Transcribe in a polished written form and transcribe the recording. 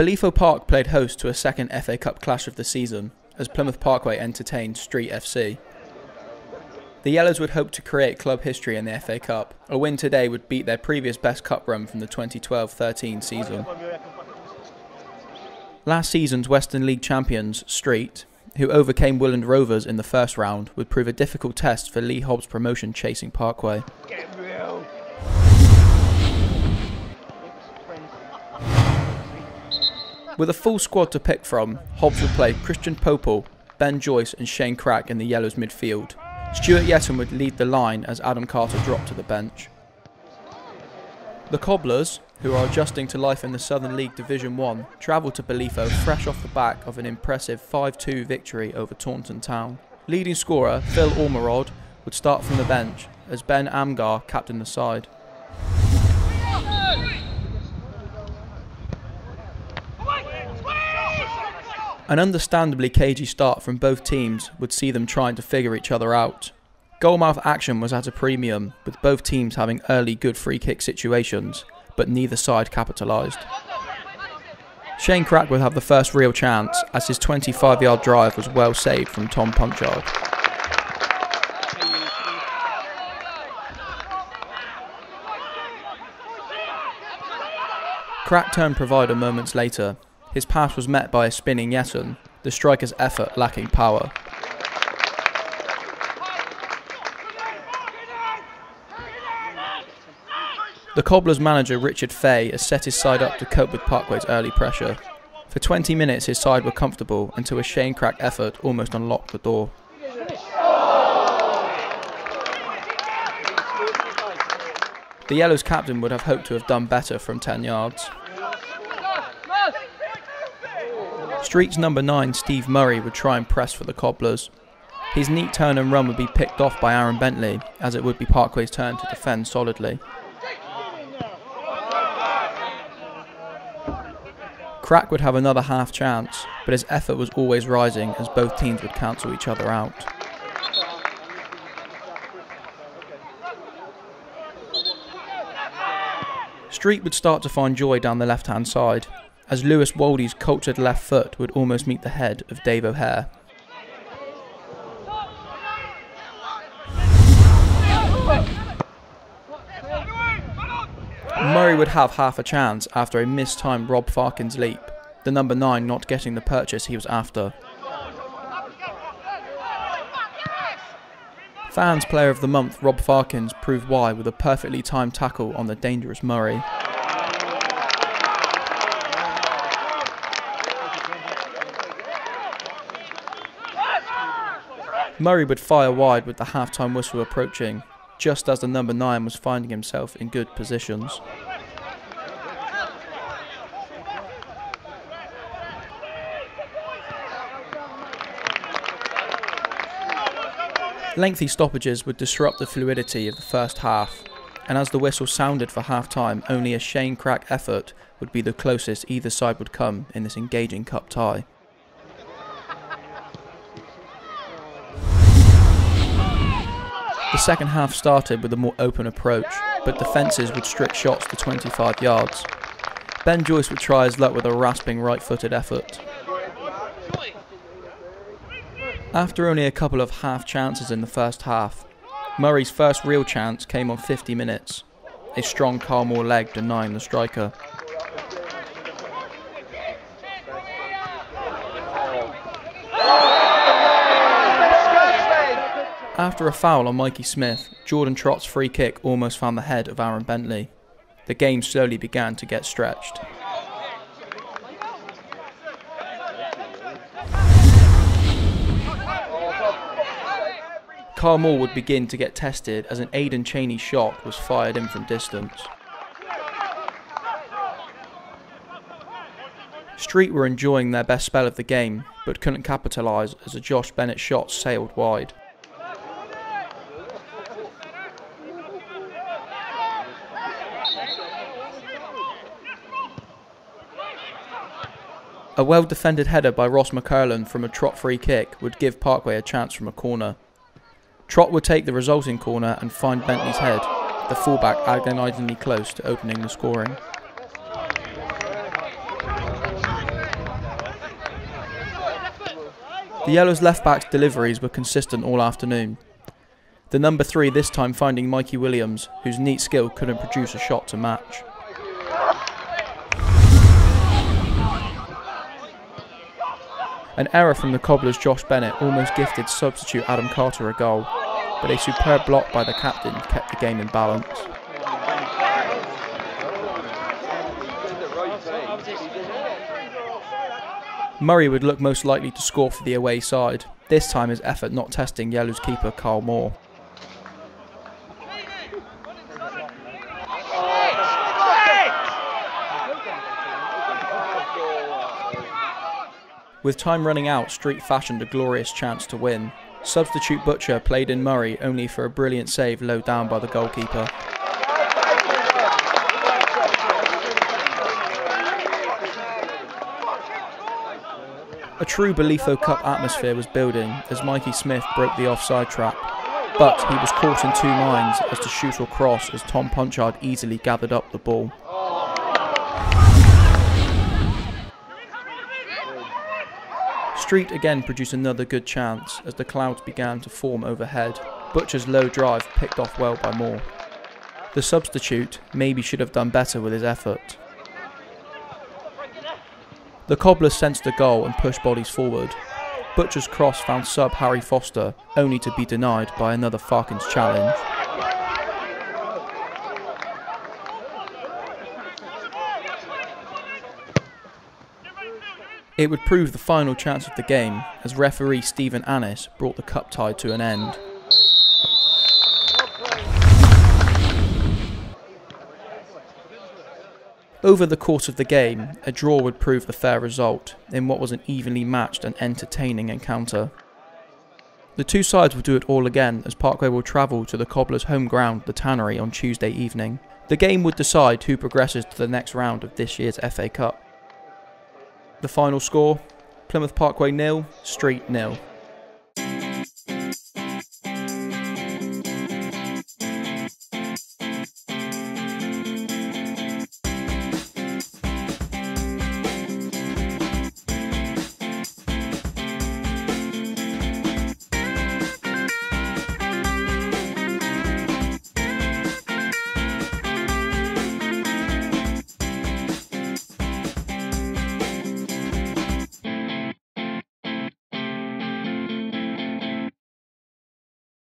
Belifo Park played host to a second FA Cup clash of the season, as Plymouth Parkway entertained Street FC. The Yellows would hope to create club history in the FA Cup. A win today would beat their previous best cup run from the 2012-13 season. Last season's Western League champions, Street, who overcame Willand Rovers in the first round, would prove a difficult test for Lee Hobbs' promotion chasing Parkway. With a full squad to pick from, Hobbs would play Christian Popel, Ben Joyce and Shane Crack in the Yellows midfield. Stuart Yetton would lead the line as Adam Carter dropped to the bench. The Cobblers, who are adjusting to life in the Southern League Division 1, travelled to Belifo fresh off the back of an impressive 5-2 victory over Taunton Town. Leading scorer Phil Ormerod would start from the bench as Ben Amgar captained the side. An understandably cagey start from both teams would see them trying to figure each other out. Goalmouth action was at a premium, with both teams having early good free kick situations, but neither side capitalised. Shane Crack would have the first real chance, as his 25-yard drive was well saved from Tom Punchard. Crack turned provider moments later. His pass was met by a spinning Yetton, the striker's effort lacking power. The Cobblers manager Richard Fay has set his side up to cope with Parkway's early pressure. For 20 minutes his side were comfortable until a Shane Crack effort almost unlocked the door. The Yellows captain would have hoped to have done better from 10 yards. Street's number 9, Steve Murray, would try and press for the Cobblers. His neat turn and run would be picked off by Aaron Bentley, as it would be Parkway's turn to defend solidly. Crack would have another half chance, but his effort was always rising as both teams would cancel each other out. Street would start to find joy down the left-hand side, as Lewis Waldy's cultured left foot would almost meet the head of Dave O'Hare. Murray would have half a chance after a mistimed Rob Farkins leap, the number 9 not getting the purchase he was after. Fans Player of the Month Rob Farkins proved why with a perfectly timed tackle on the dangerous Murray. Murray would fire wide with the half-time whistle approaching, just as the number 9 was finding himself in good positions. Lengthy stoppages would disrupt the fluidity of the first half, and as the whistle sounded for half-time, only a Shane Crack effort would be the closest either side would come in this engaging cup tie. The second half started with a more open approach, but defences would strip shots to 25 yards. Ben Joyce would try his luck with a rasping right-footed effort. After only a couple of half chances in the first half, Murray's first real chance came on 50 minutes, a strong Carl Moore leg denying the striker. After a foul on Mikey Smith, Jordan Trott's free kick almost found the head of Aaron Bentley. The game slowly began to get stretched. Carl Moore would begin to get tested as an Aidan Cheney shot was fired in from distance. Street were enjoying their best spell of the game, but couldn't capitalise as a Josh Bennett shot sailed wide. A well-defended header by Ross McCurlin from a Trott free kick would give Parkway a chance from a corner. Trott would take the resulting corner and find Bentley's head, the fullback agonisingly close to opening the scoring. The Yellows' left-back's deliveries were consistent all afternoon. The number 3 this time finding Mikey Williams, whose neat skill couldn't produce a shot to match. An error from the Cobblers' Josh Bennett almost gifted substitute Adam Carter a goal, but a superb block by the captain kept the game in balance. Murray would look most likely to score for the away side, this time his effort not testing Yellow's keeper Carl Moore. With time running out, Street fashioned a glorious chance to win. Substitute Butcher played in Murray only for a brilliant save low down by the goalkeeper. A true Belifo Cup atmosphere was building as Mikey Smith broke the offside trap, but he was caught in two minds as to shoot or cross as Tom Punchard easily gathered up the ball. Street again produced another good chance as the clouds began to form overhead. Butcher's low drive picked off well by Moore. The substitute maybe should have done better with his effort. The Cobblers sensed the goal and pushed bodies forward. Butcher's cross found sub Harry Foster, only to be denied by another Farkins challenge. It would prove the final chance of the game as referee Stephen Annis brought the cup tie to an end. Over the course of the game, a draw would prove the fair result in what was an evenly matched and entertaining encounter. The two sides will do it all again as Parkway will travel to the Cobblers' home ground, the Tannery, on Tuesday evening. The game would decide who progresses to the next round of this year's FA Cup. The final score, Plymouth Parkway 0, Street 0.